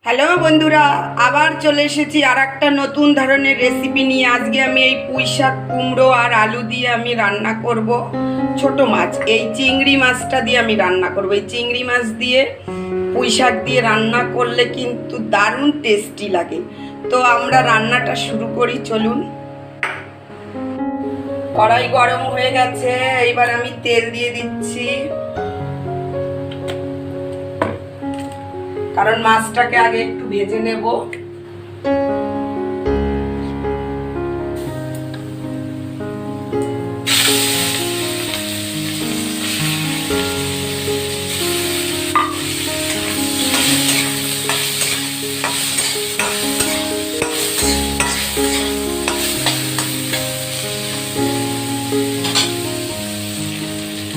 Hello বন্ধুরা, আবার চলে এসেছি আর একটা নতুন ধরনের রেসিপি নিয়ে। আজকে আমি এই পুঁই শাক, কুমড়ো আর আলু দিয়ে আমি রান্না করব ছোট মাছ। এই চিংড়ি মাছটা দিয়ে আমি রান্না করব। এই চিংড়ি মাছ দিয়ে পুঁই শাক দিয়ে রান্না করলে কিন্তু দারুণ টেস্টি লাগে। তো আমরা রান্নাটা শুরু করি, চলুন। কড়াই গরম হয়ে গেছে, এইবার আমি তেল দিয়ে দিচ্ছি, কারণ মাছটাকে আগে একটু ভেজে নেব।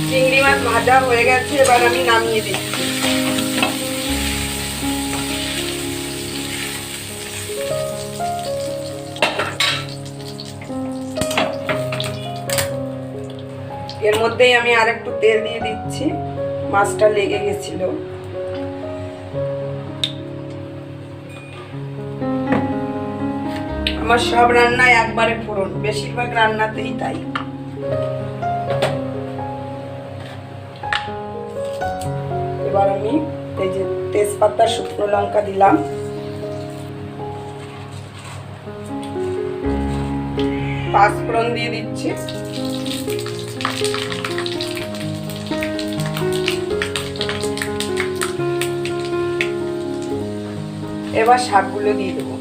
চিংড়ি মাছ ভাজা হয়ে গেছে, এবার আমি নামিয়ে দিচ্ছি। এর মধ্যেই আমি আর একটু তেল দিয়ে দিচ্ছি, মাছটা লেগে গেছিল। আমার সব রান্নায় একবারে ফোড়ন, বেশিরভাগ রান্নাতেই তাই। এবার আমি এই যে তেজপাতা, শুকনো লঙ্কা দিলাম, পাঁচফোড়ন দিয়ে দিচ্ছি, এবার শাকগুলো দিয়ে দেবো।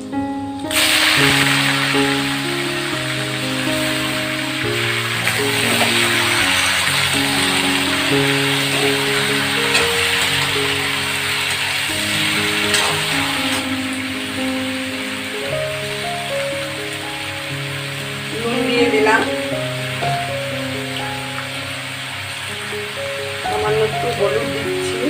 নুন দিয়ে দিলাম, সামান্য একটু হলুদ দিচ্ছি,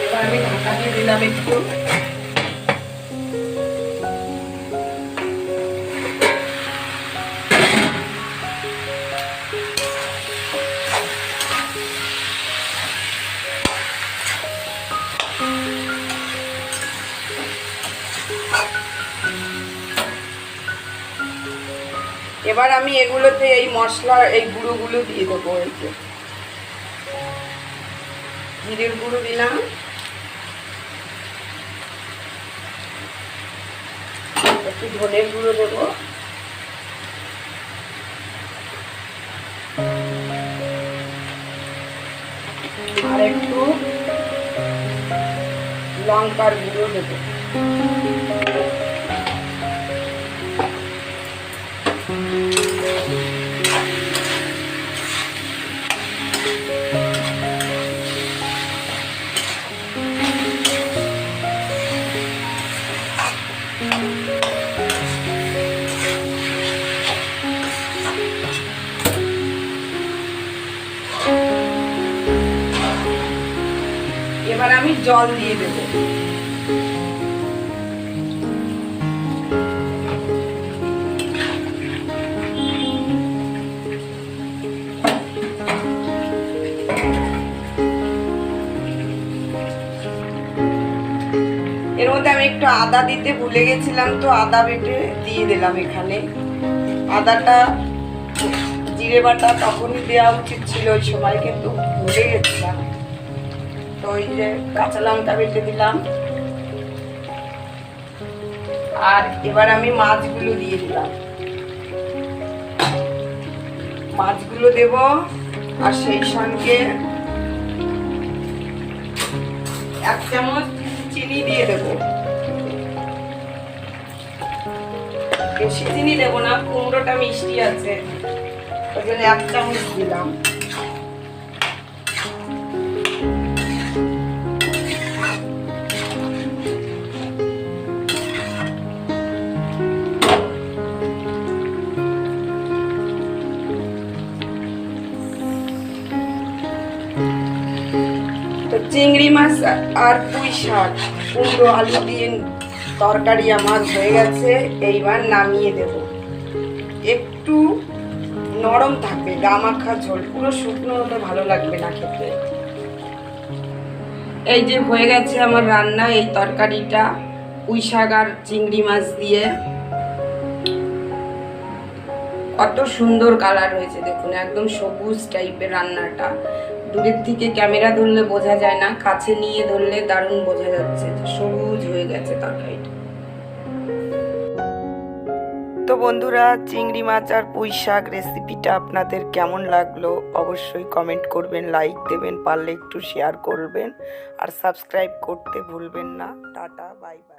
এবার আমি ঢাকা দিয়ে দিলাম একটু। এবার আমি এগুলোতে এই মশলা, এই গুঁড়োগুলো দিয়ে দেবো। এই যে জিরের গুঁড়ো দিলাম, একটু ধনের গুঁড়ো দেবো, আর একটু লঙ্কার গুঁড়ো দেবো। এবার আমি জল দিয়ে দেবো। এর মধ্যে আমি একটু আদা দিতে ভুলে গেছিলাম, তো আদা বেটে দিয়ে দিলাম এখানে। আদাটা, জিরে বাটা তখনই দেওয়া উচিত ছিল ওই সময়, কিন্তু ভুলে গেছিলাম। তো ওই যে কাঁচা লঙ্কা বেটে দিলাম, আর এবার আমি মাছগুলো দিয়ে দিলাম। মাছগুলো দেব, আর সেই সঙ্গে 1 চামচ চিনি দিয়ে দেবো। বেশি চিনি দেবো না, কুমড়োটা মিষ্টি আছে, ওই জন্য 1 চামচ দিলাম। চিংড়ি মাছ আর পুঁই শাক, কুমড়ো, আলু দিয়ে তরকারি আমার হয়ে গেছে। এইবার নামিয়ে দেব। একটু নরম থাকবে, গা মাখা ঝোল, পুরো শুকনো হলে ভালো লাগবে না খেতে। এই যে হয়ে গেছে আমার রান্না, এই তরকারিটা পুঁই শাক আর চিংড়ি মাছ দিয়ে। কত সুন্দর কালার হয়েছে দেখুন, একদম সবুজ টাইপের রান্নাটা। দূরের থেকে ক্যামেরা ধরলে বোঝা যায় না, কাছে নিয়ে ধরলে দারুণ বোঝা যাচ্ছে যে সবুজ হয়ে গেছে তরকারিটা। তো বন্ধুরা, চিংড়ি মাছ আর পুঁই শাক রেসিপিটা আপনাদের কেমন লাগলো অবশ্যই কমেন্ট করবেন, লাইক দেবেন, পারলে একটু শেয়ার করবেন আর সাবস্ক্রাইব করতে ভুলবেন না। Tata, bye bye.